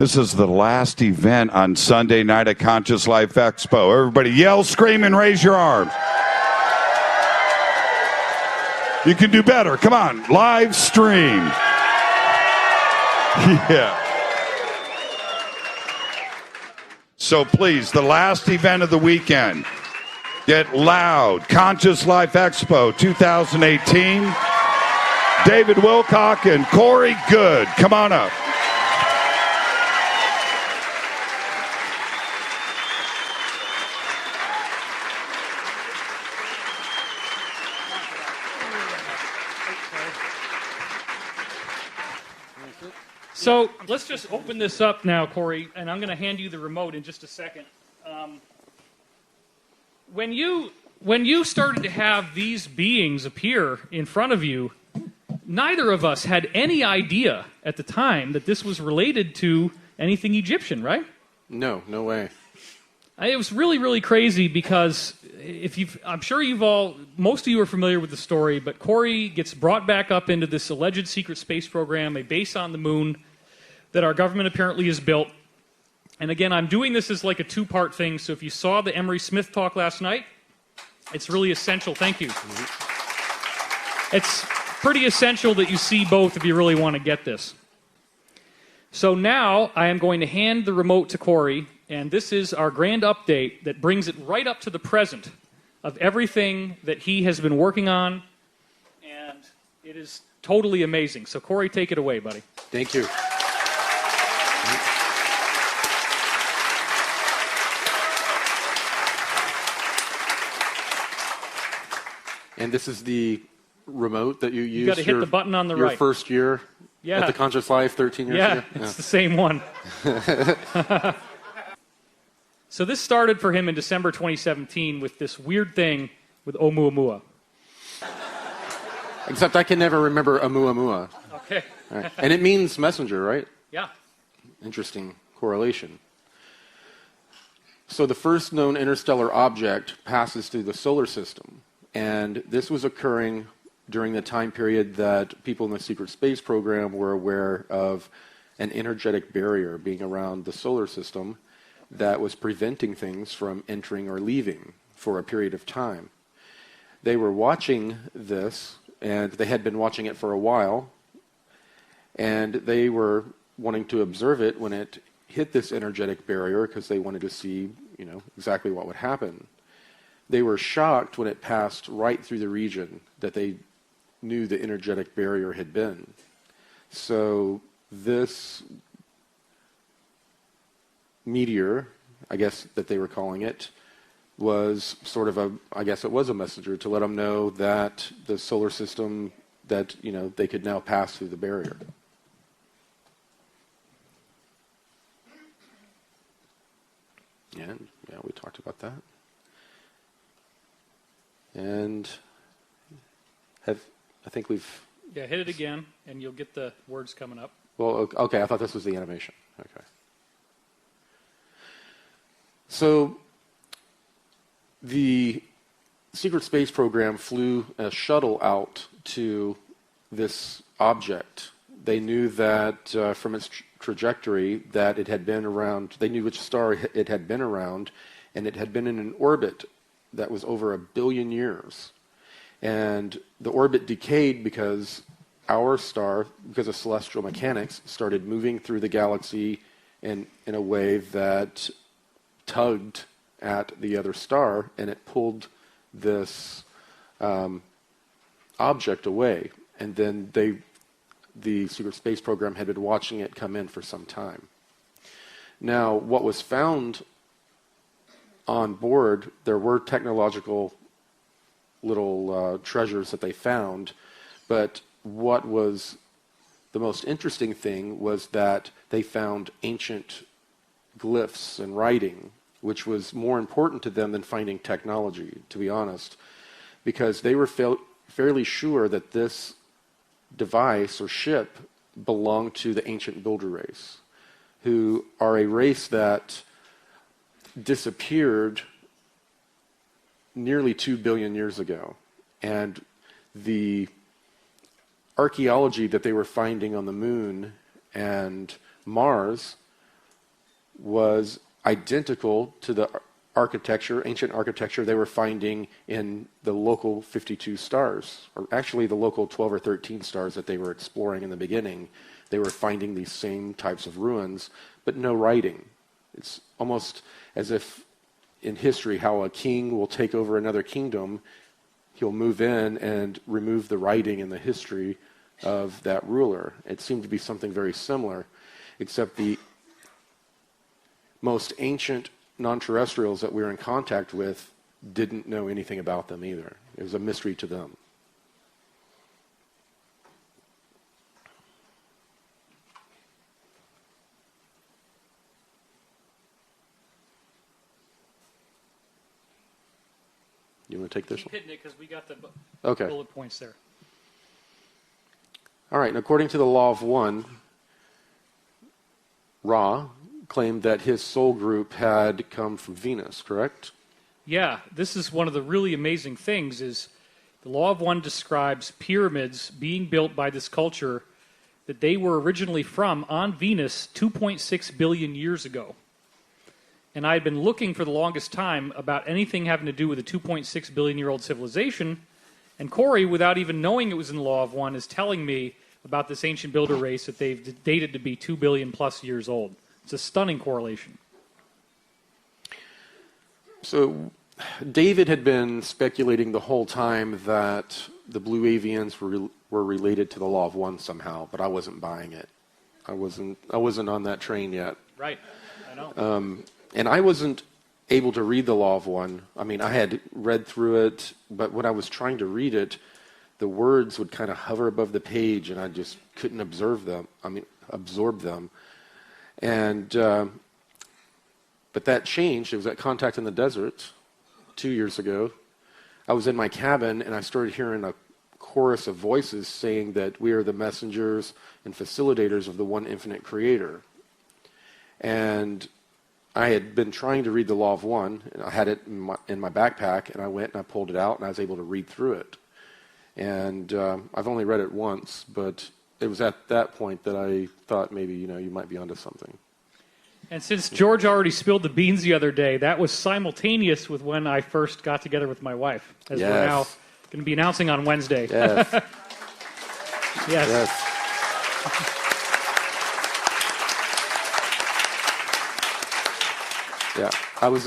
This is the last event on Sunday night at Conscious Life Expo. Everybody yell, scream, and raise your arms. You can do better. Come on, live stream. Yeah. So please, the last event of the weekend. Get loud. Conscious Life Expo 2018. David Wilcock and Corey Good. Come on up. So let's just open this up now, Corey, and I'm going to hand you the remote in just a second. When you started to have these beings appear in front of you, neither of us had any idea at the time that this was related to anything Egyptian, right? No way. It was really, really crazy because I'm sure most of you are familiar with the story, but Corey gets brought back up into this alleged secret space program, a base on the moon that our government apparently has built. And again, I'm doing this as like a two-part thing, so if you saw the Emery Smith talk last night, it's really essential. Thank you. It's pretty essential that you see both if you really want to get this. So now I am going to hand the remote to Corey, and this is our grand update that brings it right up to the present of everything that he has been working on, and it is totally amazing. So Corey, take it away, buddy. Thank you. And this is the remote that you used. You got to hit the button on the right. Your first year at the Conscious Life, 13 years ago? Yeah, it's the same one. So this started for him in December 2017 with this weird thing with Oumuamua. Except I can never remember Oumuamua. Okay. Right. And it means messenger, right? Yeah. Interesting correlation. So the first known interstellar object passes through the solar system. And this was occurring during the time period that people in the secret space program were aware of an energetic barrier being around the solar system that was preventing things from entering or leaving for a period of time. They were watching this, and they had been watching it for a while, and they were wanting to observe it when it hit this energetic barrier because they wanted to see, exactly what would happen. They were shocked when it passed right through the region that they knew the energetic barrier had been. So this meteor, I guess that they were calling it, was sort of it was a messenger to let them know that the solar system, that, they could now pass through the barrier. And, we talked about that. And I think we've... Yeah, hit it again, and you'll get the words coming up. Well, okay, I thought this was the animation. Okay. So the secret space program flew a shuttle out to this object. They knew that from its trajectory that it had been around, they knew which star it had been around, and it had been in an orbit that was over 1 billion years. And the orbit decayed because our star, because of celestial mechanics, started moving through the galaxy in a way that tugged at the other star, and it pulled this object away. And then the secret space program had been watching it come in for some time. Now, what was found on board, there were technological little treasures that they found, but what was the most interesting thing was that they found ancient glyphs and writing, which was more important to them than finding technology, to be honest, because they were fairly sure that this device or ship belonged to the ancient builder race, who are a race that disappeared nearly 2 billion years ago. And the archaeology that they were finding on the moon and Mars was identical to the ancient architecture they were finding in the local 52 stars, or actually the local 12 or 13 stars that they were exploring in the beginning. They were finding these same types of ruins, but no writing. It's almost as if in history how a king will take over another kingdom, he'll move in and remove the writing and the history of that ruler. It seemed to be something very similar, except the most ancient non-terrestrials that we were in contact with didn't know anything about them either. It was a mystery to them. You want to take this Keep one? hitting it because we got the Okay. bullet points there. All right, and according to the Law of One, Ra claimed that his soul group had come from Venus, correct? Yeah, this is one of the really amazing things is the Law of One describes pyramids being built by this culture that they were originally from on Venus 2.6 billion years ago. And I had been looking for the longest time about anything having to do with a 2.6 billion-year-old civilization, and Corey, without even knowing it was in the Law of One, is telling me about this ancient builder race that they've dated to be 2 billion plus years old. It's a stunning correlation. So David had been speculating the whole time that the Blue Avians were related to the Law of One somehow, but I wasn't buying it. I wasn't on that train yet. Right, I know. And I wasn't able to read the Law of One. I mean, I had read through it, but when I was trying to read it, the words would kind of hover above the page, and I just couldn't absorb them. And but that changed. It was at Contact in the Desert 2 years ago. I was in my cabin, and I started hearing a chorus of voices saying that we are the messengers and facilitators of the one infinite creator. And I had been trying to read the Law of One, and I had it in my backpack, and I went and I pulled it out, and I was able to read through it. And I've only read it once, but it was at that point that I thought maybe, you might be onto something. And since George already spilled the beans the other day, that was simultaneous with when I first got together with my wife, as Yes. we're now going to be announcing on Wednesday. Yes. Yes. Yes. Yeah, I was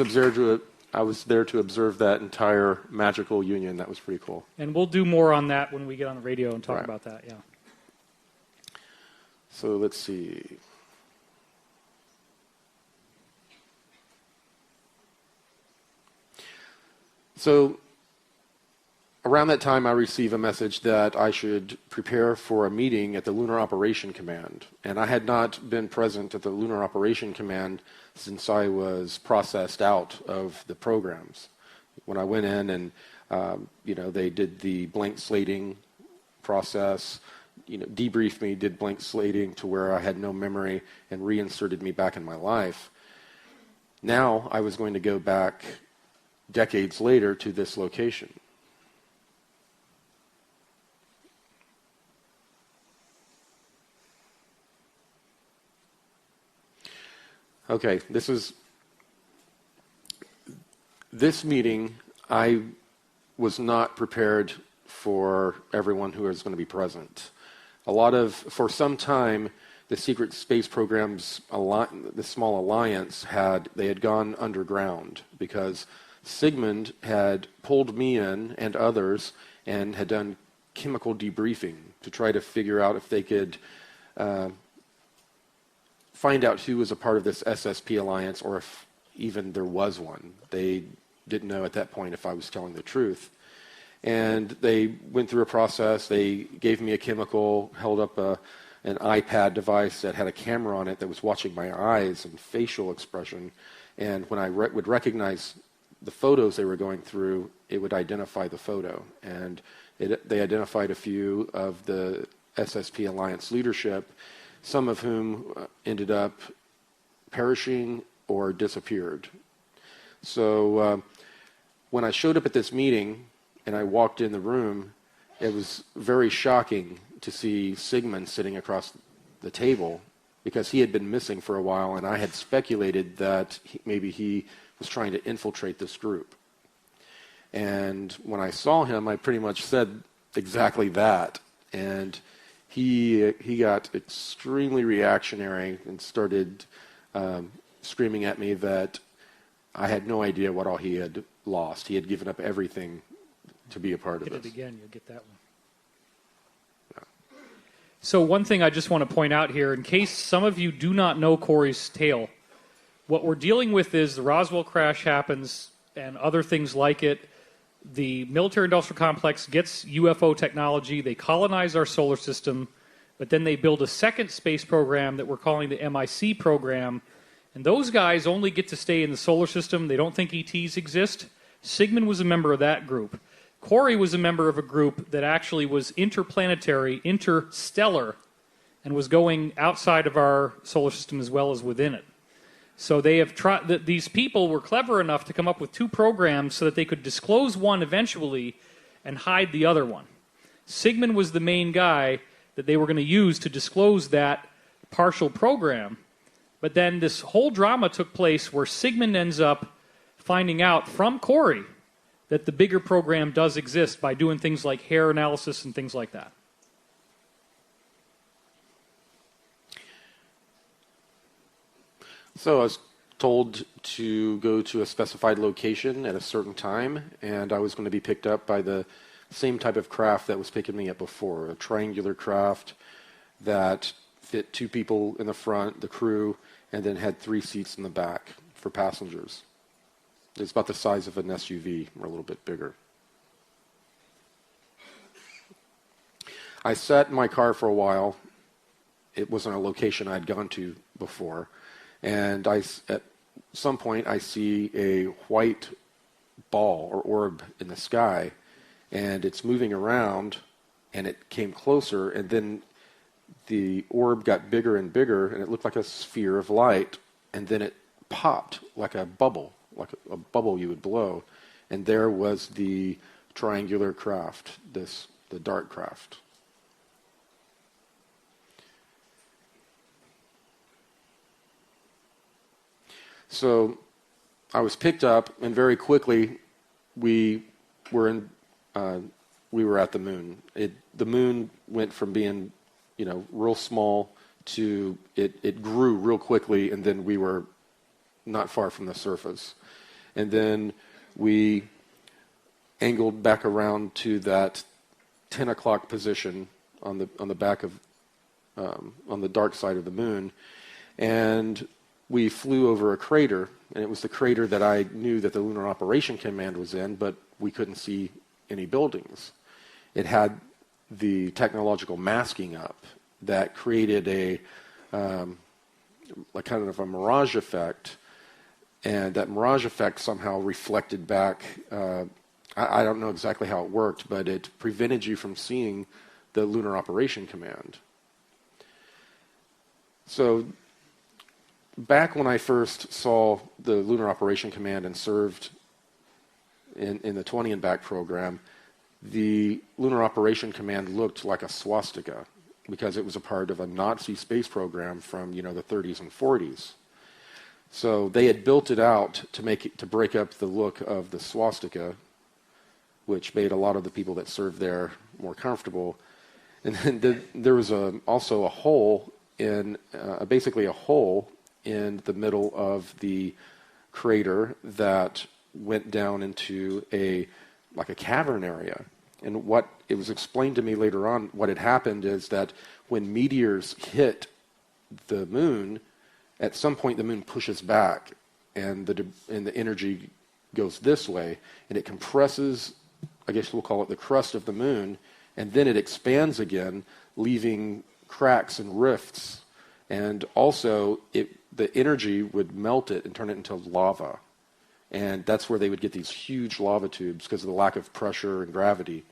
there to observe that entire magical union. That was pretty cool. And we'll do more on that when we get on the radio and talk about that, yeah. So let's see. So around that time, I received a message that I should prepare for a meeting at the Lunar Operation Command. And I had not been present at the Lunar Operation Command since I was processed out of the programs. When I went in and, they did the blank slating process, debriefed me, did blank slating to where I had no memory and reinserted me back in my life. Now I was going to go back decades later to this location. Okay, this meeting, I was not prepared for everyone who is going to be present. For some time, the secret space programs, the small alliance, had gone underground because Sigmund had pulled me in and others and had done chemical debriefing to try to figure out if they could find out who was a part of this SSP alliance or if even there was one. They didn't know at that point if I was telling the truth. And they went through a process. They gave me a chemical, held up an iPad device that had a camera on it that was watching my eyes and facial expression. And when I would recognize the photos they were going through, it would identify the photo. And they identified a few of the SSP Alliance leadership, some of whom ended up perishing or disappeared. So when I showed up at this meeting and I walked in the room, it was very shocking to see Sigmund sitting across the table because he had been missing for a while, and I had speculated that maybe he was trying to infiltrate this group. And when I saw him, I pretty much said exactly that. And he got extremely reactionary and started screaming at me that I had no idea what all he had lost. He had given up everything to be a part of this. Get it again, you'll get that one. So one thing I just want to point out here, in case some of you do not know Corey's tale, what we're dealing with is the Roswell crash happens and other things like it. The military-industrial complex gets UFO technology. They colonize our solar system, but then they build a second space program that we're calling the MIC program. And those guys only get to stay in the solar system. They don't think ETs exist. Sigmund was a member of that group. Corey was a member of a group that actually was interplanetary, interstellar, and was going outside of our solar system as well as within it. So they have tried. These people were clever enough to come up with two programs so that they could disclose one eventually and hide the other one. Sigmund was the main guy that they were going to use to disclose that partial program. But then this whole drama took place where Sigmund ends up finding out from Corey that the bigger program does exist by doing things like hair analysis and things like that. So I was told to go to a specified location at a certain time, and I was going to be picked up by the same type of craft that was picking me up before, a triangular craft that fit 2 people in the front, the crew, and then had 3 seats in the back for passengers. It's about the size of an SUV, or a little bit bigger. I sat in my car for a while. It wasn't a location I'd gone to before. And at some point, I see a white ball or orb in the sky, and it's moving around, and it came closer, and then the orb got bigger and bigger, and it looked like a sphere of light, and then it popped like a bubble you would blow, and there was the triangular craft, the dark craft. So I was picked up, and very quickly we were at the moon. The moon went from being, real small to it grew real quickly, and then we were not far from the surface. And then we angled back around to that 10 o'clock position on the back of on the dark side of the moon, and we flew over a crater, and it was the crater that I knew that the Lunar Operation Command was in, but we couldn't see any buildings. It had the technological masking up that created a kind of a mirage effect, and that mirage effect somehow reflected back. I don't know exactly how it worked, but it prevented you from seeing the Lunar Operation Command. So back when I first saw the Lunar Operation Command and served in the 20 and back program, the Lunar Operation Command looked like a swastika because it was a part of a Nazi space program from the 30s and 40s. So they had built it out to break up the look of the swastika, which made a lot of the people that served there more comfortable. And then there was also a hole basically a hole in the middle of the crater that went down into a cavern area. And what it was explained to me later on, what had happened is that when meteors hit the moon, at some point the moon pushes back, and the energy goes this way, and it compresses, I guess we'll call it the crust of the moon, and then it expands again, leaving cracks and rifts. And also, the energy would melt it and turn it into lava. And that's where they would get these huge lava tubes because of the lack of pressure and gravity.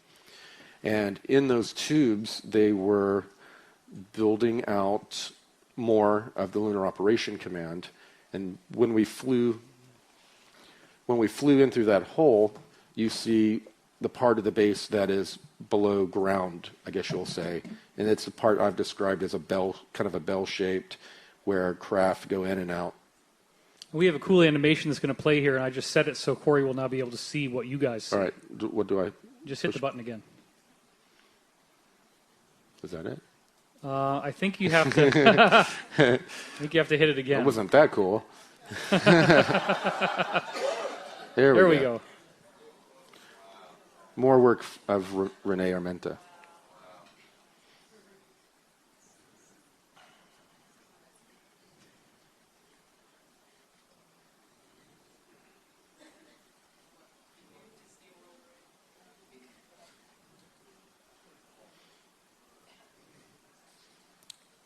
And in those tubes, they were building out more of the Lunar Operation Command. And when we flew in through that hole, you see the part of the base that is below ground, I guess you'll say. And it's the part I've described as kind of a bell-shaped, where craft go in and out. We have a cool animation that's going to play here, and I just set it so Corey will now be able to see what you guys see. All right, what do I? Just hit the button again. Is that it? I think you have to. I think you have to hit it again. It wasn't that cool. There we go. More work of Renee Armenta.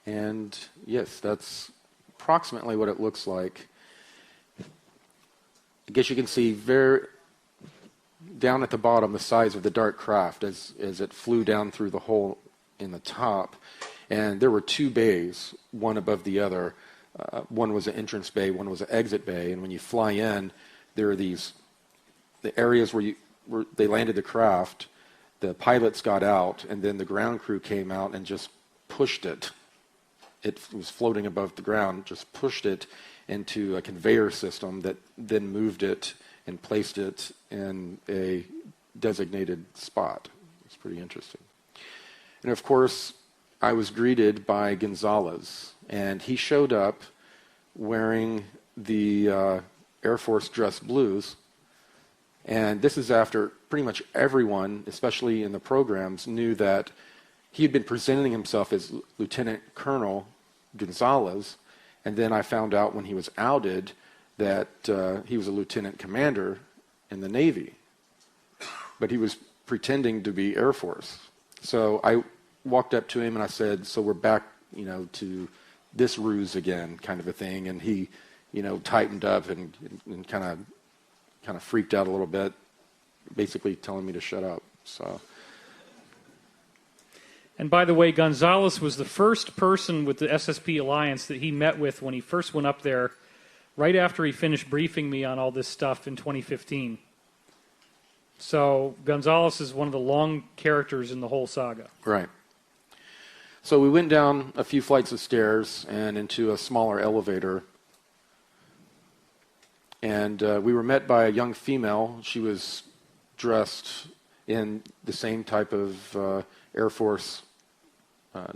And yes, that's approximately what it looks like. I guess you can see down at the bottom the size of the dark craft as it flew down through the hole in the top. And there were two bays, one above the other. One was an entrance bay, one was an exit bay. And when you fly in, there are the areas where they landed the craft. The pilots got out, and then the ground crew came out and just pushed it. It was floating above the ground, just pushed it into a conveyor system that then moved it and placed it in a designated spot. It's pretty interesting. And of course, I was greeted by Gonzalez, and he showed up wearing the Air Force dress blues. And this is after pretty much everyone, especially in the programs, knew that he had been presenting himself as Lieutenant Colonel Gonzalez, and then I found out when he was outed that he was a lieutenant commander in the Navy, but he was pretending to be Air Force. So I walked up to him and I said, "So we're back, to this ruse again," kind of a thing, and he, tightened up and kind of freaked out a little bit, basically telling me to shut up. So. And by the way, Gonzalez was the first person with the SSP Alliance that he met with when he first went up there, right after he finished briefing me on all this stuff in 2015. So Gonzalez is one of the long characters in the whole saga. Right. So we went down a few flights of stairs and into a smaller elevator. And we were met by a young female. She was dressed in the same type of Air Force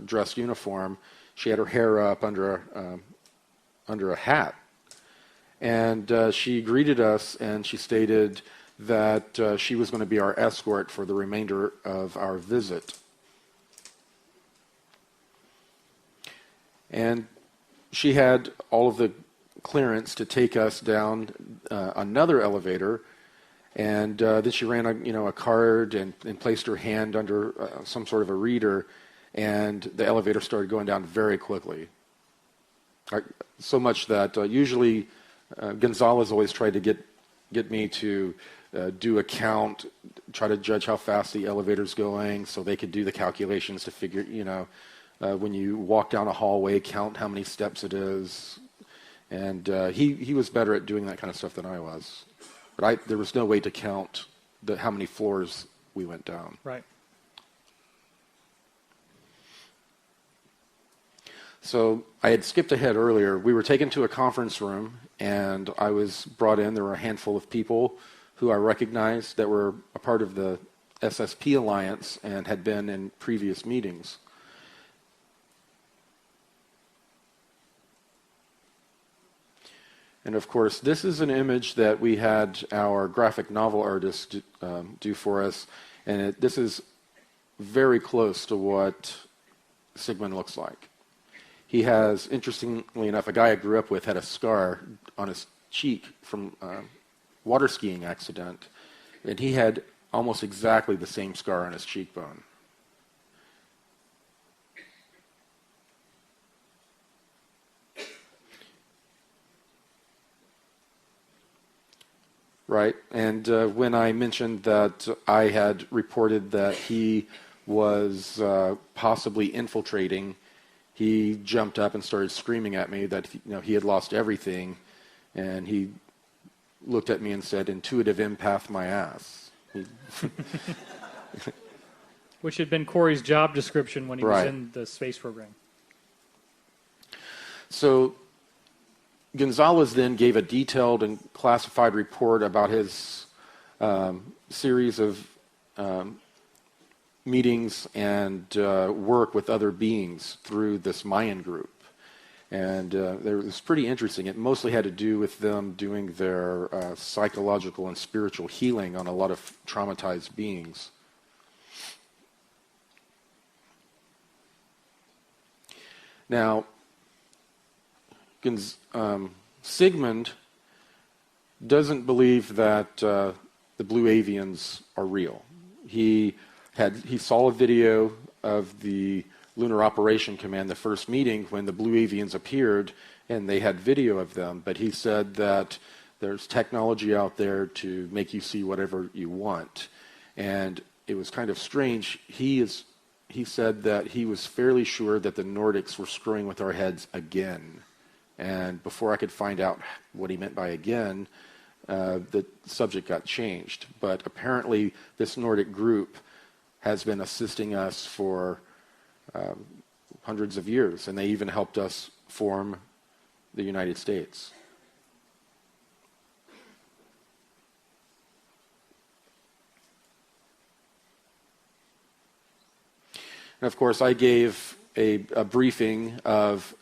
dress uniform. She had her hair up under a hat. And she greeted us, and she stated that she was going to be our escort for the remainder of our visit. And she had all of the clearance to take us down another elevator, and then she ran a card and placed her hand under some sort of a reader, and the elevator started going down very quickly. So much that usually Gonzalez always tried to get me to do a count, try to judge how fast the elevator's going, so they could do the calculations to figure, when you walk down a hallway, count how many steps it is. And he was better at doing that kind of stuff than I was. But there was no way to count how many floors we went down. Right. So I had skipped ahead earlier. We were taken to a conference room, and I was brought in. There were a handful of people who I recognized that were a part of the SSP Alliance and had been in previous meetings. And of course, this is an image that we had our graphic novel artist do for us, and this is very close to what Sigmund looks like. He has, interestingly enough, a guy I grew up with had a scar on his cheek from a water skiing accident, and he had almost exactly the same scar on his cheekbone. Right, and when I mentioned that I had reported that he was possibly infiltrating, he jumped up and started screaming at me that he had lost everything, and he looked at me and said, "Intuitive empath my ass." Which had been Corey's job description when he was in the space program. So Gonzalez then gave a detailed and classified report about his series of meetings and work with other beings through this Mayan group. And it was pretty interesting. It mostly had to do with them doing their psychological and spiritual healing on a lot of traumatized beings. Now, Sigmund doesn't believe that the blue avians are real. He saw a video of the Lunar Operation Command, the first meeting, when the blue avians appeared, and they had video of them. But he said that there's technology out there to make you see whatever you want. And it was kind of strange. He said that he was fairly sure that the Nordics were screwing with our heads again. And before I could find out what he meant by again, the subject got changed. But apparently this Nordic group has been assisting us for hundreds of years, and they even helped us form the United States. And of course, I gave a briefing of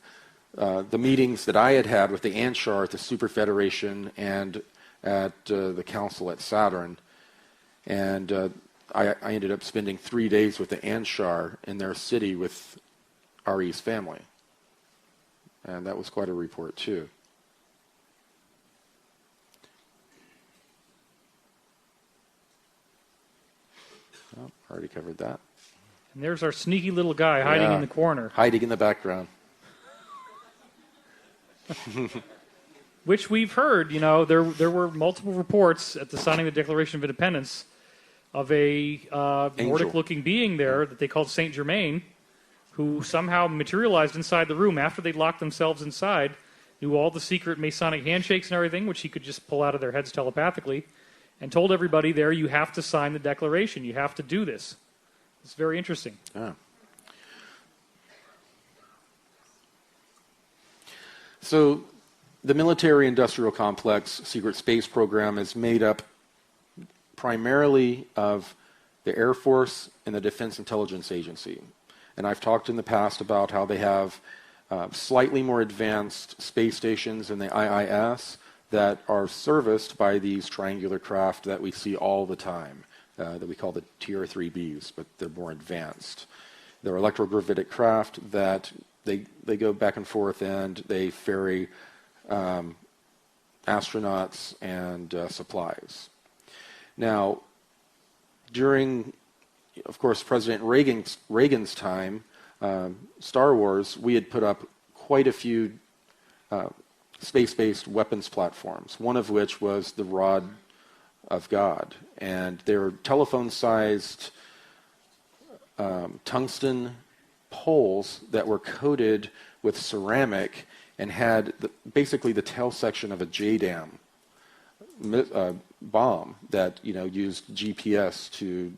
the meetings that I had had with the Anshar at the Super Federation and at the Council at Saturn. And I ended up spending 3 days with the Anshar in their city with Ari's family. And that was quite a report, too. Oh, already covered that. And there's our sneaky little guy hiding in the corner. Hiding in the background. Which we've heard, there were multiple reports at the signing of the Declaration of Independence of a Nordic-looking being there that they called Saint Germain, who somehow materialized inside the room after they'd locked themselves inside, knew all the secret Masonic handshakes and everything, which he could just pull out of their heads telepathically, and told everybody there, you have to sign the Declaration. You have to do this. It's very interesting. Yeah. So the military-industrial complex secret space program is made up primarily of the Air Force and the Defense Intelligence Agency. And I've talked in the past about how they have slightly more advanced space stations in the IIS that are serviced by these triangular craft that we see all the time, that we call the TR-3Bs, but they're more advanced. They're electrogravitic craft that they go back and forth and they ferry astronauts and supplies. Now, during, of course, President Reagan's time, Star Wars, we had put up quite a few space-based weapons platforms, one of which was the Rod of God. And they were telephone-sized tungsten poles that were coated with ceramic and had basically the tail section of a JDAM bomb that used GPS to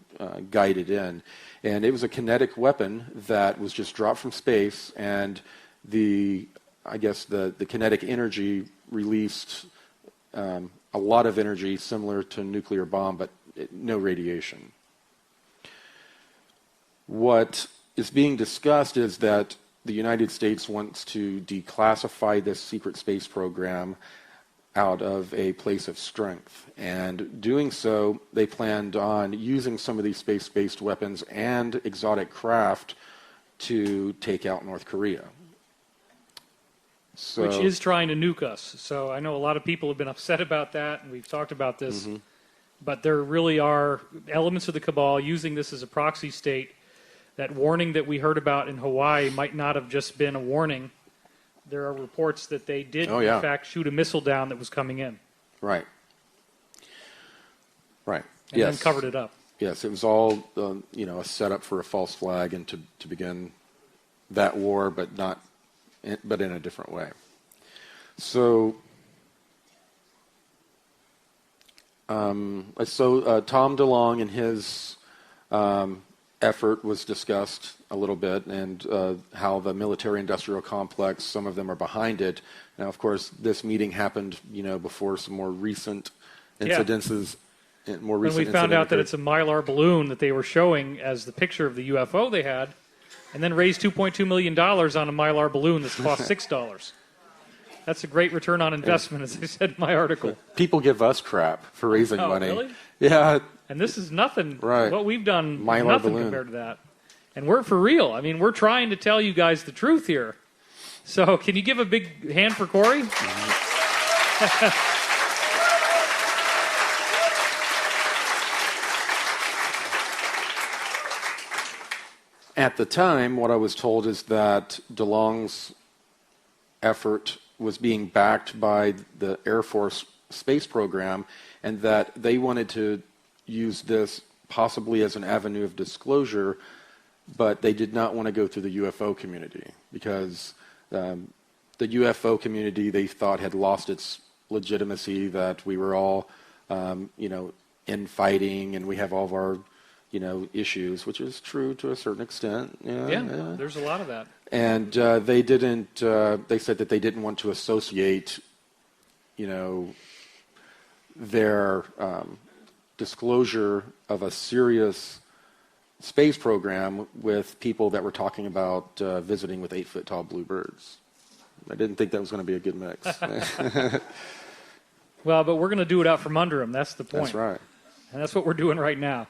guide it in, and it was a kinetic weapon that was just dropped from space, and the kinetic energy released a lot of energy similar to a nuclear bomb, but no radiation. What is being discussed is that the United States wants to declassify this secret space program out of a place of strength. And doing so, they planned on using some of these space-based weapons and exotic craft to take out North Korea. So, which is trying to nuke us. So I know a lot of people have been upset about that, and we've talked about this. Mm-hmm. But there really are elements of the cabal using this as a proxy state. That warning that we heard about in Hawaii might not have just been a warning. There are reports that they did, in fact, shoot a missile down that was coming in. Right. Right. And then covered it up. Yes, it was all a setup for a false flag and to begin that war, but in a different way. So Tom DeLonge and his effort was discussed a little bit, and how the military-industrial complex, some of them are behind it. Now, of course, this meeting happened, before some more recent incidences. More when recent we found out that occurred. it's a Mylar balloon that they were showing as the picture of the UFO they had, and then raised $2.2 million on a Mylar balloon that's cost $6. That's a great return on investment, as I said in my article. People give us crap for raising money. Really? Yeah. And this is nothing. Right. What we've done, Mylar nothing balloon. compared to that. And we're for real. I mean, we're trying to tell you guys the truth here. So can you give a big hand for Corey? At the time, what I was told is that DeLong's effort was being backed by the Air Force space program, and that they wanted to use this possibly as an avenue of disclosure, but they did not want to go through the UFO community because the UFO community, they thought, had lost its legitimacy, that we were all, infighting, and we have all of our issues, which is true to a certain extent. Yeah, there's a lot of that. And they didn't. They said that they didn't want to associate, their disclosure of a serious space program with people that were talking about visiting with 8-foot-tall blue birds. I didn't think that was going to be a good mix. Well, but we're going to do it out from under them. That's the point. That's right. And that's what we're doing right now.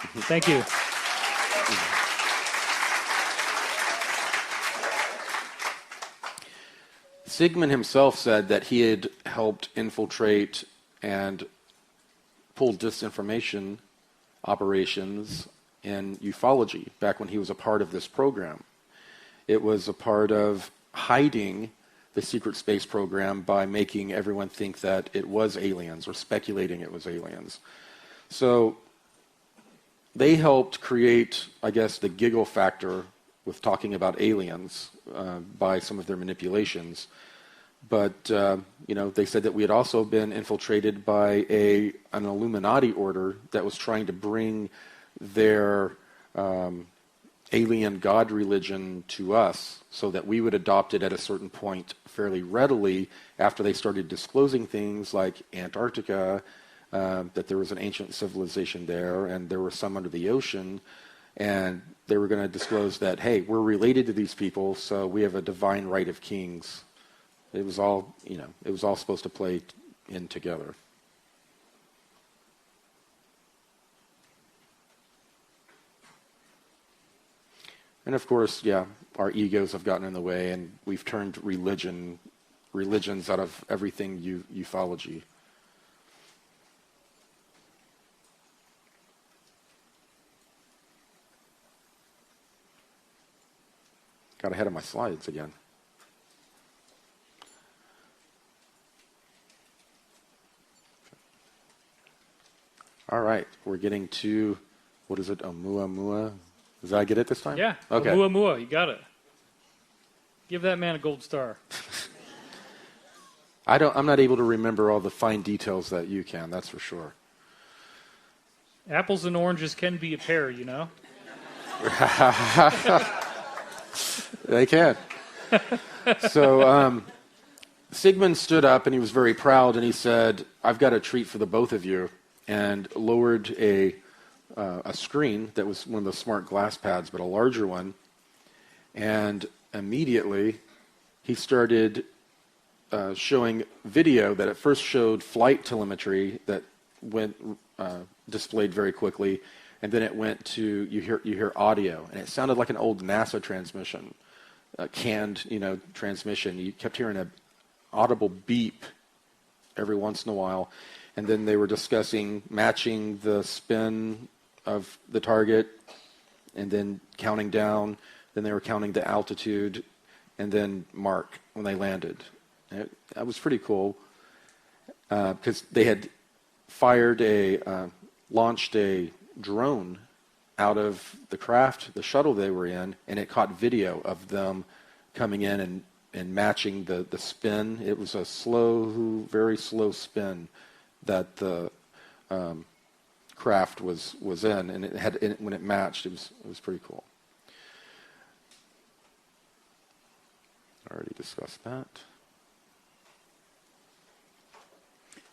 Thank you. Sigmund himself said that he had helped infiltrate and pull disinformation operations in ufology back when he was a part of this program. It was a part of hiding the secret space program by making everyone think that it was aliens or speculating it was aliens. So they helped create, I guess, the giggle factor with talking about aliens by some of their manipulations. But, they said that we had also been infiltrated by an Illuminati order that was trying to bring their alien god religion to us so that we would adopt it at a certain point fairly readily after they started disclosing things like Antarctica, that there was an ancient civilization there, and there were some under the ocean, and they were going to disclose that, hey, we're related to these people, so we have a divine right of kings. It was all, it was all supposed to play in together. And of course, our egos have gotten in the way, and we've turned religions out of everything ufology. Got ahead of my slides again. All right, we're getting to, what is it, Oumuamua? Did I get it this time? Yeah, okay. Oumuamua, you got it. Give that man a gold star. I'm not able to remember all the fine details that you can, that's for sure. Apples and oranges can be a pair, you know? They can. So Sigmund stood up and he was very proud and he said, I've got a treat for the both of you, and lowered a screen that was one of the smart glass pads, but a larger one. And immediately he started showing video that at first showed flight telemetry that went displayed very quickly, and then it went to you hear audio, and it sounded like an old NASA transmission, canned transmission. You kept hearing an audible beep every once in a while, and then they were discussing matching the spin of the target, and then counting down. Then they were counting the altitude, and then mark when they landed. That was pretty cool because they had launched a drone out of the craft, the shuttle they were in, and it caught video of them coming in and matching the spin. It was a slow, very slow spin that the craft was in, and when it matched, it was pretty cool. I already discussed that.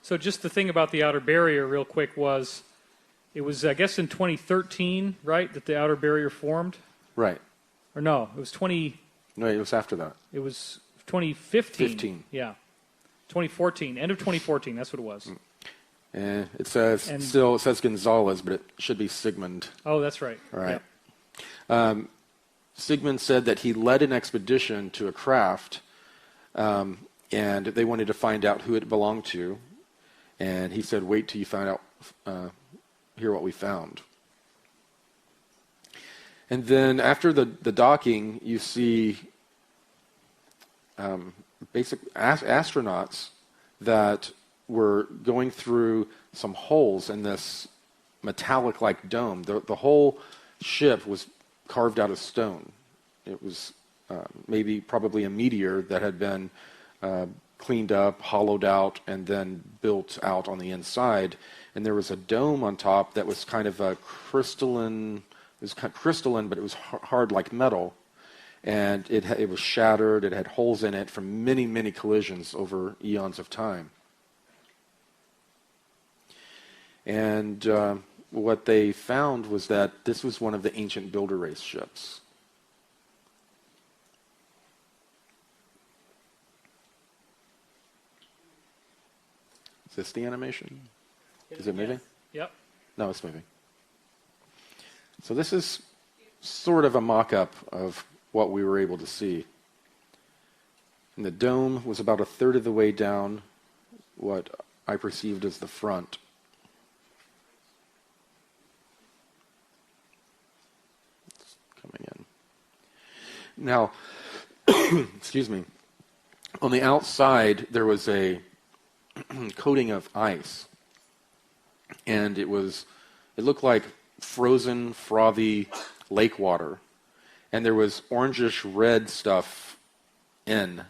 So just the thing about the outer barrier real quick was, it was, I guess, in 2013, right, that the outer barrier formed? Right. Or no, it was No, it was after that. It was 2015. 15. Yeah. 2014. End of 2014, that's what it was. And it says Gonzalez, but it should be Sigmund. Oh, that's right. All right. Yep. Sigmund said that he led an expedition to a craft, and they wanted to find out who it belonged to. And he said, wait till you find out, hear what we found. And then after the docking, you see astronauts that were going through some holes in this metallic-like dome. The whole ship was carved out of stone. It was probably a meteor that had been cleaned up, hollowed out, and then built out on the inside. And there was a dome on top that was kind of a crystalline. It was kind of crystalline, but it was hard like metal. And it was shattered. It had holes in it from many, many collisions over eons of time. And what they found was that this was one of the ancient builder race ships. Is this the animation? Is it moving? Yep. No, it's moving. So this is sort of a mock-up of what we were able to see. And the dome was about a third of the way down what I perceived as the front. It's coming in. Now, excuse me. On the outside, there was a coating of ice. And it looked like frozen, frothy lake water. And there was orangish red stuff in,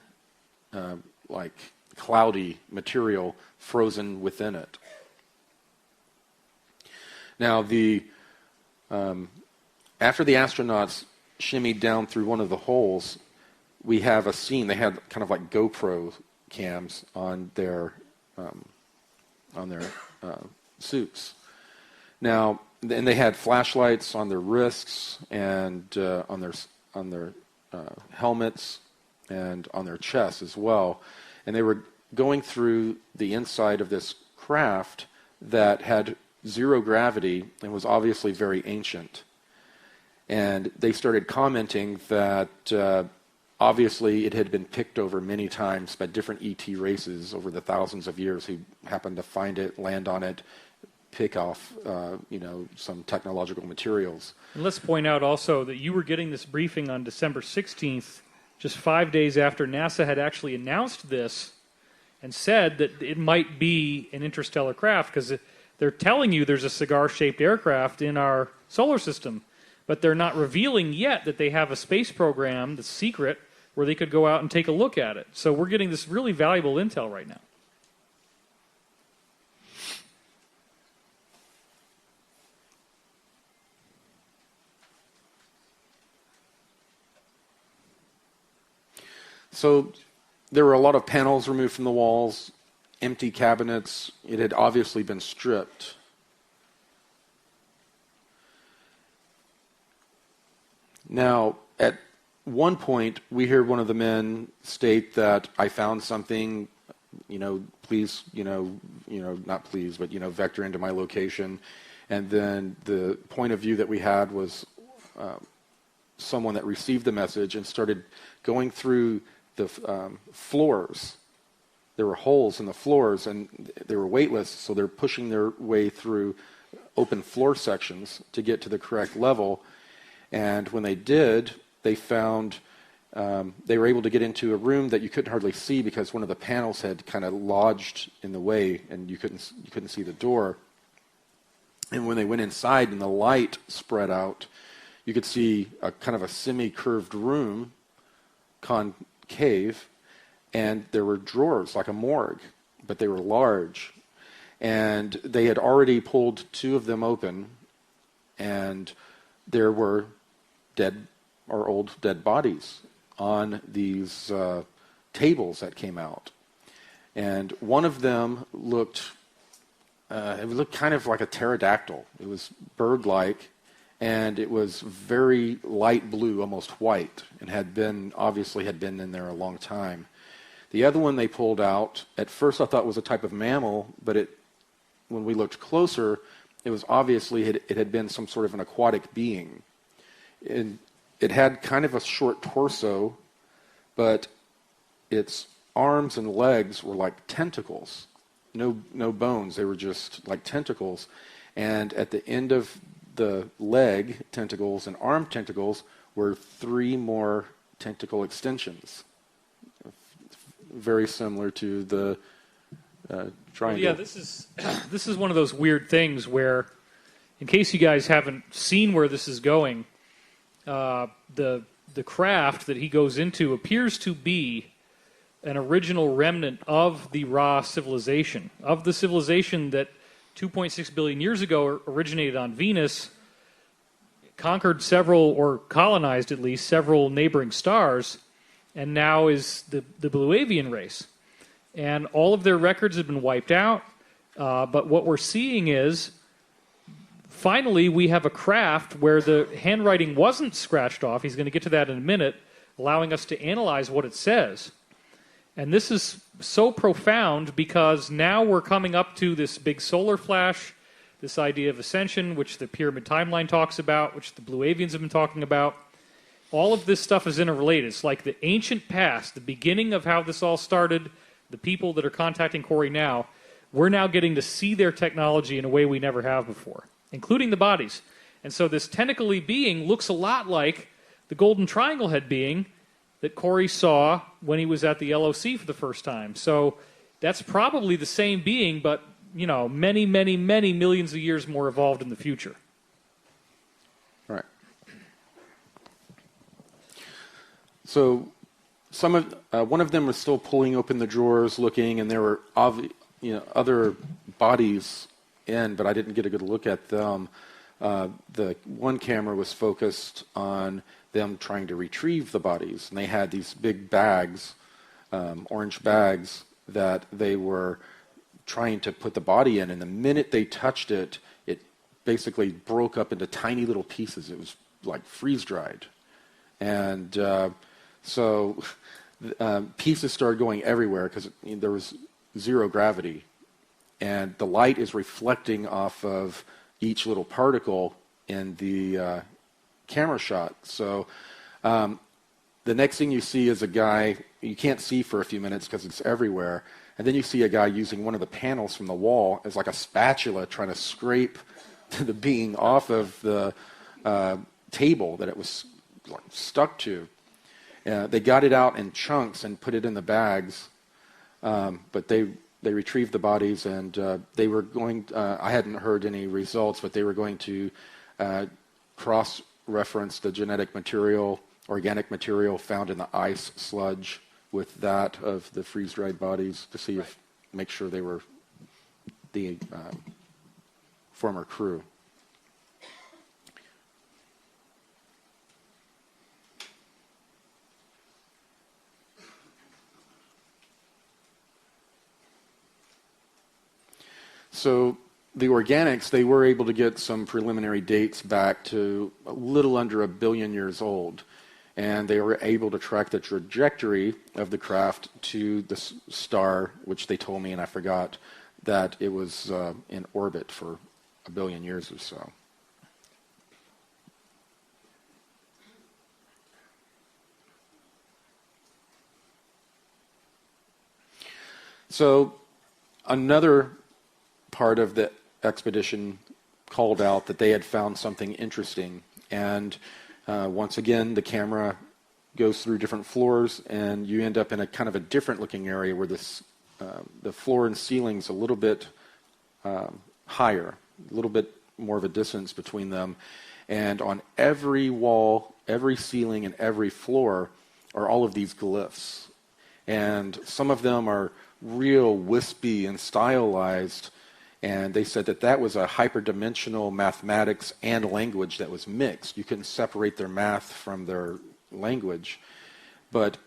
like cloudy material frozen within it. Now, after the astronauts shimmied down through one of the holes, we have a scene. They had kind of like GoPro cams on their suits. Now, and they had flashlights on their wrists and on their helmets and on their chests as well. And they were going through the inside of this craft that had zero gravity and was obviously very ancient. And they started commenting that obviously it had been picked over many times by different ET races over the thousands of years who happened to find it, land on it, pick off some technological materials. And let's point out also that you were getting this briefing on December 16th, just 5 days after NASA had actually announced this and said that it might be an interstellar craft, because they're telling you there's a cigar-shaped aircraft in our solar system, but they're not revealing yet that they have a space program that's secret where they could go out and take a look at it. So we're getting this really valuable intel right now. So there were a lot of panels removed from the walls, empty cabinets. It had obviously been stripped. Now, at one point, we hear one of the men state that I found something, please, not please, but, vector into my location. And then the point of view that we had was someone that received the message and started going through the floors. There were holes in the floors, and they were weightless, so they're pushing their way through open floor sections to get to the correct level. And when they did, they found they were able to get into a room that you couldn't hardly see because one of the panels had kind of lodged in the way, and you couldn't see the door. And when they went inside and the light spread out, you could see a kind of a semi-curved room, concave, and there were drawers like a morgue, but they were large. And they had already pulled 2 of them open, and there were dead or old dead bodies on these tables that came out. And one of them looked kind of like a pterodactyl. It was bird-like, and it was very light blue, almost white, and obviously had been in there a long time. The other one they pulled out, at first I thought was a type of mammal, but when we looked closer, it was obviously it had been some sort of an aquatic being. It had kind of a short torso, but its arms and legs were like tentacles. No bones. They were just like tentacles. And at the end of the leg tentacles and arm tentacles were 3 more tentacle extensions. Very similar to the triangle. Yeah, this is one of those weird things where, in case you guys haven't seen where this is going, the craft that he goes into appears to be an original remnant of the Ra civilization, of the civilization that 2.6 billion years ago originated on Venus, conquered several, or colonized at least, several neighboring stars, and now is the Blue Avian race. And all of their records have been wiped out, but what we're seeing is, finally, we have a craft where the handwriting wasn't scratched off. He's going to get to that in a minute, allowing us to analyze what it says. And this is so profound because now we're coming up to this big solar flash, this idea of ascension, which the pyramid timeline talks about, which the Blue Avians have been talking about. All of this stuff is interrelated. It's like the ancient past, the beginning of how this all started, the people that are contacting Corey now. We're now getting to see their technology in a way we never have before, including the bodies. And so this tentacly being looks a lot like the Golden Triangle head being that Corey saw when he was at the LOC for the first time. So that's probably the same being, but many, many, many millions of years more evolved in the future. Right. So one of them was still pulling open the drawers, looking, and there were other bodies in, but I didn't get a good look at them. The one camera was focused on them trying to retrieve the bodies, and they had these big bags, orange bags, that they were trying to put the body in, and the minute they touched it, it basically broke up into tiny little pieces. It was like freeze-dried. And so pieces started going everywhere because there was zero gravity, and the light is reflecting off of each little particle in the camera shot. So the next thing you see is a guy, you can't see for a few minutes because it's everywhere, and then you see a guy using one of the panels from the wall as like a spatula trying to scrape the being off of the table that it was stuck to. They got it out in chunks and put it in the bags, but they retrieved the bodies, and they were going, I hadn't heard any results, but they were going to cross-reference the genetic material, organic material found in the ice sludge with that of the freeze-dried bodies to see make sure they were the former crew. So the organics, they were able to get some preliminary dates back to a little under 1 billion years old. And they were able to track the trajectory of the craft to the star, which they told me, and I forgot, that it was in orbit for 1 billion years or so. So another part of the expedition called out that they had found something interesting, and once again the camera goes through different floors, and you end up in a kind of a different looking area where the floor and ceiling's a little bit higher, a little bit more of a distance between them, and on every wall, every ceiling, and every floor are all of these glyphs, and some of them are real wispy and stylized. And they said that that was a hyperdimensional mathematics and language that was mixed. You couldn't separate their math from their language, but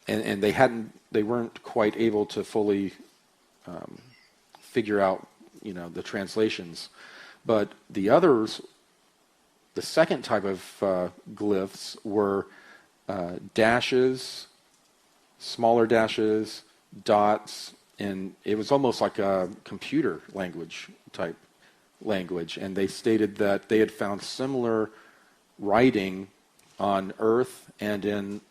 and they weren't quite able to fully figure out, the translations. But the others, the second type of glyphs were dashes, smaller dashes, dots, and it was almost like a computer language type language. And they stated that they had found similar writing on Earth and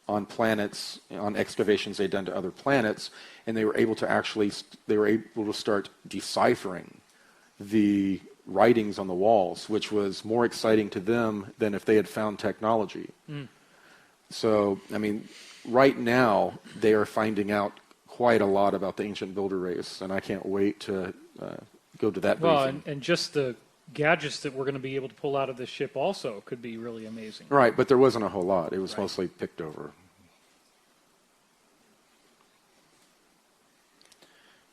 on planets, on excavations they'd done to other planets, and they were able to start deciphering the writings on the walls, which was more exciting to them than if they had found technology. So, right now they are finding out quite a lot about the ancient builder race, and I can't wait to go to that briefing. And just the gadgets that we're going to be able to pull out of this ship also could be really amazing. Right, but there wasn't a whole lot. It was mostly picked over.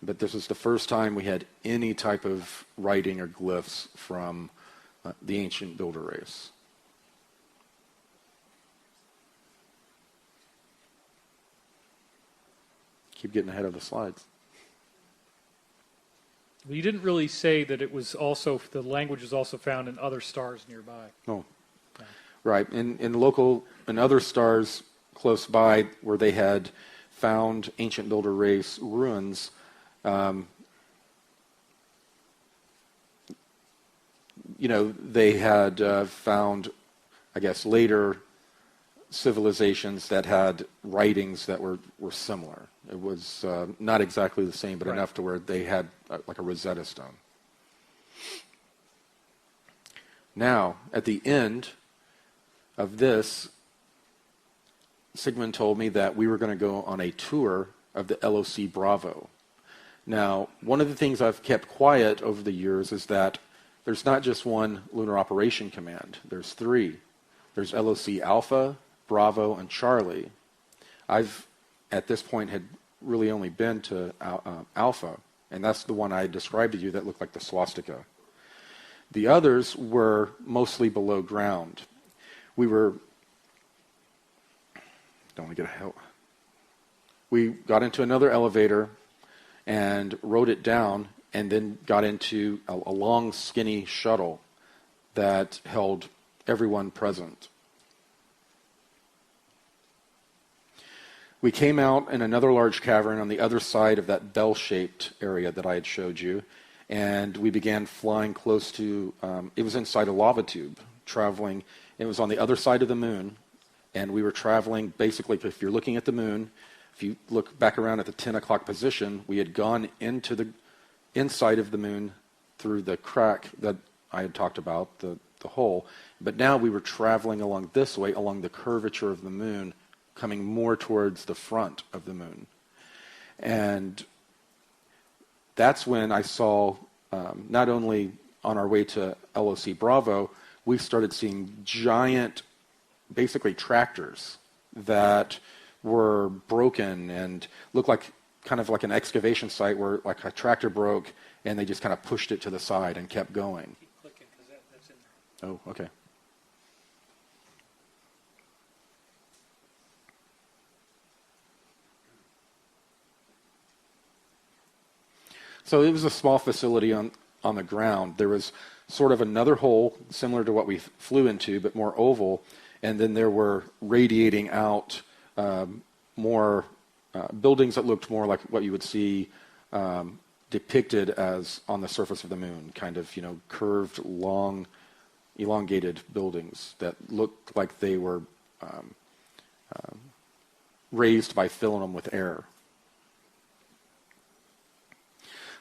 But this is the first time we had any type of writing or glyphs from the ancient builder race. Keep getting ahead of the slides. Well, you didn't really say that it was also, the language is also found in other stars nearby. Oh, yeah. Right. In other stars close by where they had found ancient builder race ruins, they had found, I guess, later civilizations that had writings that were similar. It was not exactly the same, but enough to where they had like a Rosetta Stone. Now, at the end of this, Sigmund told me that we were going to go on a tour of the LOC Bravo. Now, one of the things I've kept quiet over the years is that there's not just one Lunar Operation Command. There's three. There's LOC Alpha, Bravo, and Charlie. I've, at this point, had really only been to Alpha, and that's the one I described to you that looked like the swastika. The others were mostly below ground. We got into another elevator and rode it down, and then got into a long, skinny shuttle that held everyone present. We came out in another large cavern on the other side of that bell-shaped area that I had showed you, and we began flying close to, it was inside a lava tube, traveling. It was on the other side of the moon, and we were traveling, basically, if you're looking at the moon, if you look back around at the 10 o'clock position, we had gone into the inside of the moon through the crack that I had talked about, the hole, but now we were traveling along this way, along the curvature of the moon, coming more towards the front of the moon. And that's when I saw, not only on our way to LOC Bravo, we started seeing giant, basically tractors that were broken and looked like kind of like an excavation site where like a tractor broke and they just kind of pushed it to the side and kept going. Keep clicking because that's in there. Oh, okay. So it was a small facility on the ground. There was sort of another hole similar to what we flew into, but more oval, and then there were radiating out more buildings that looked more like what you would see depicted as on the surface of the moon, kind of, curved, long, elongated buildings that looked like they were raised by filling them with air.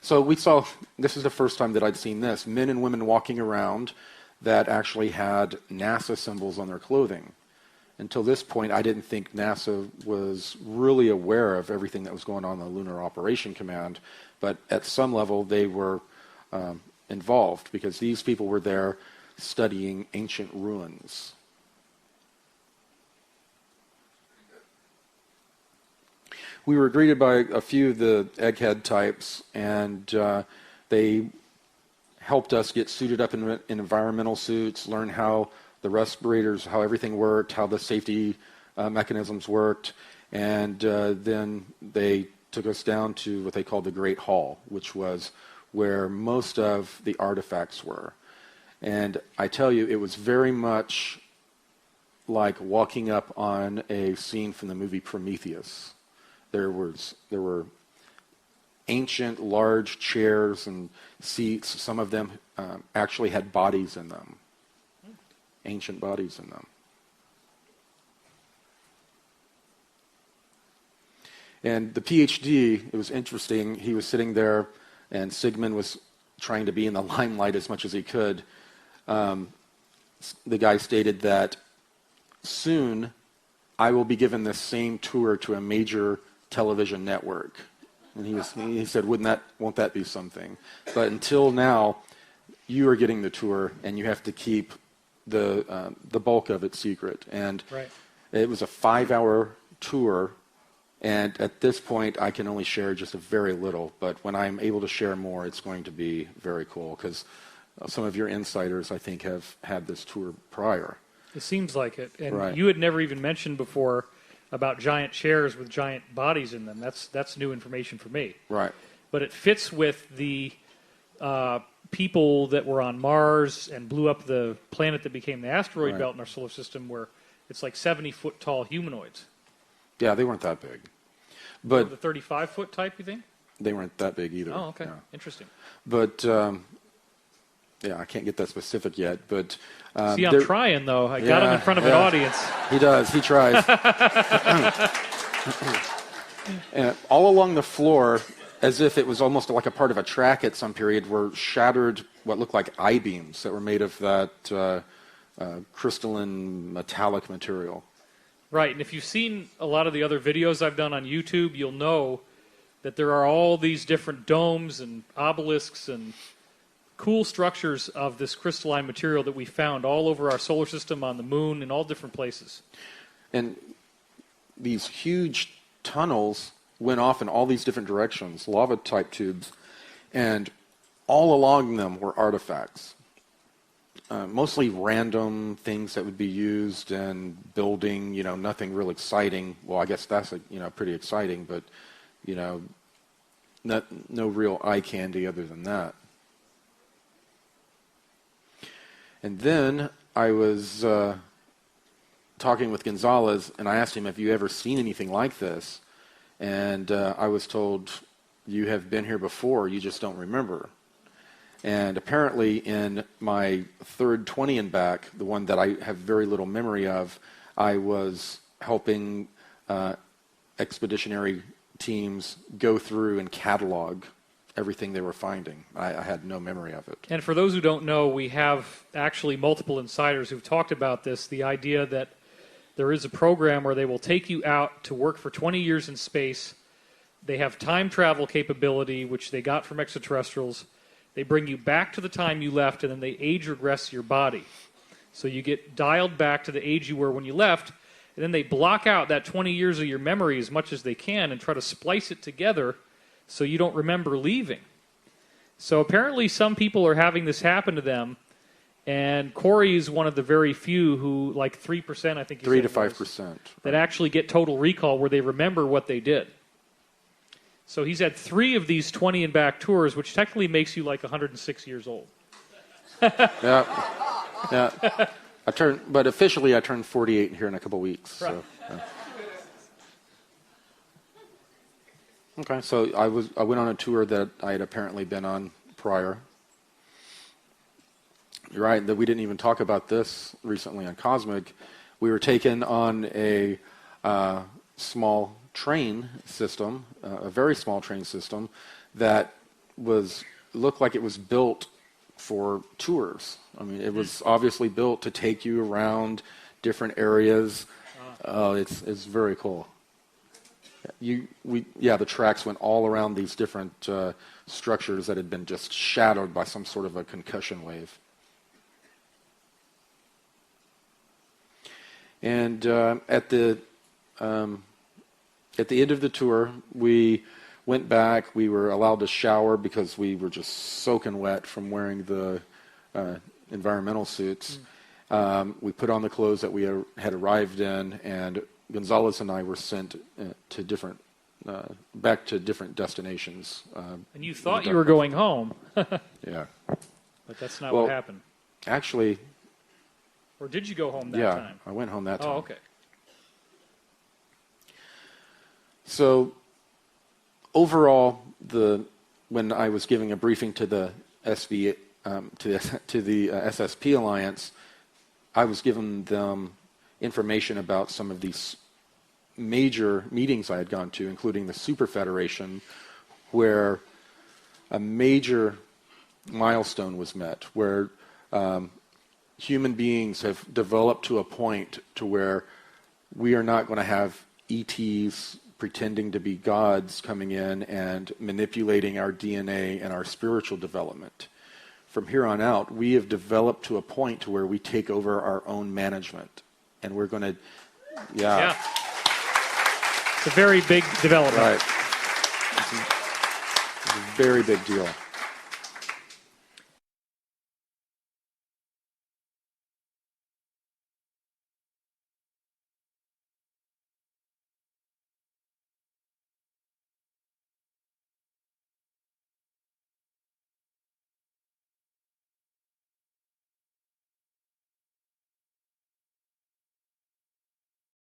So we saw, this is the first time that I'd seen this, men and women walking around that actually had NASA symbols on their clothing. Until this point, I didn't think NASA was really aware of everything that was going on in the Lunar Operation Command, but at some level they were involved because these people were there studying ancient ruins. We were greeted by a few of the egghead types, and They helped us get suited up in environmental suits, learn how the respirators, how everything worked, how the safety mechanisms worked, and then they took us down to what they called the Great Hall, which was where most of the artifacts were. And I tell you, it was very much like walking up on a scene from the movie Prometheus. There were ancient, large chairs and seats. Some of them actually had bodies in them, ancient bodies in them. And the PhD, it was interesting. He was sitting there, and Sigmund was trying to be in the limelight as much as he could. The guy stated that soon I will be given this same tour to a major television network. And he said, won't that be something? But until now, you are getting the tour, and you have to keep the bulk of it secret. And Right. It was a 5-hour tour, and at this point, I can only share just a very little. But when I'm able to share more, it's going to be very cool, because some of your insiders, I think, have had this tour prior. It seems like it. And Right. you had never even mentioned before about giant chairs with giant bodies in them. That's new information for me. Right. But it fits with the people that were on Mars and blew up the planet that became the asteroid Right. belt in our solar system, where it's like 70-foot tall humanoids. Yeah, they weren't that big. The But 35-foot type, you think? they weren't that big either. Oh, okay. Yeah. Interesting. But, yeah, I can't get that specific yet. But See, I'm trying, though. I got him in front of an audience. He does. He tries. And all along the floor, as if it was almost like a part of a track at some period, were shattered what looked like I-beams that were made of that crystalline metallic material. Right, and if you've seen a lot of the other videos I've done on YouTube, you'll know that there are all these different domes and obelisks and cool structures of this crystalline material that we found all over our solar system, on the moon, in all different places. And these huge tunnels went off in all these different directions, lava-type tubes, and all along them were artifacts. Mostly random things that would be used in building, nothing real exciting. Well, I guess that's, pretty exciting, but, no real eye candy other than that. And then I was talking with Gonzalez, and I asked him, have you ever seen anything like this? And I was told, you have been here before, you just don't remember. And apparently in my third 20 and back, the one that I have very little memory of, I was helping expeditionary teams go through and catalog everything they were finding. I had no memory of it. And for those who don't know, we have actually multiple insiders who've talked about this, the idea that there is a program where they will take you out to work for 20 years in space. They have time travel capability, which they got from extraterrestrials. They bring you back to the time you left, and then they age regress your body. So you get dialed back to the age you were when you left, and then they block out that 20 years of your memory as much as they can and try to splice it together so you don't remember leaving. So apparently some people are having this happen to them, and Corey is one of the very few who, like 3%, I think you 3 said to it was, 5%. that actually get total recall where they remember what they did. So he's had 3 of these 20 and back tours, which technically makes you like 106 years old. Yeah. But officially I turned 48 here in a couple weeks. Right. So, yeah. Okay, so I went on a tour that I had apparently been on prior. You're right, that we didn't even talk about this recently on Cosmic. We were taken on a small train system, a very small train system, that looked like it was built for tours. I mean, it was obviously built to take you around different areas. It's very cool. The tracks went all around these different structures that had been just shadowed by some sort of a concussion wave. And at the end of the tour, we Went back. We were allowed to shower because we were just soaking wet from wearing the environmental suits. We put on the clothes that we had arrived in, and Gonzalez and I were sent to different, back to different destinations. And you thought you were going home. Yeah. But that's not what happened. Actually. Or did you go home that time? I went home that time. Oh, okay. So, overall, when I was giving a briefing to the SSP Alliance, I was giving them information about some of these major meetings I had gone to, including the Super Federation, where a major milestone was met, where human beings have developed to a point to where we are not going to have ETs pretending to be gods coming in and manipulating our DNA and our spiritual development. From here on out, we have developed to a point to where we take over our own management. And we're going to, yeah. It's a very big development. Right. It's a very big deal.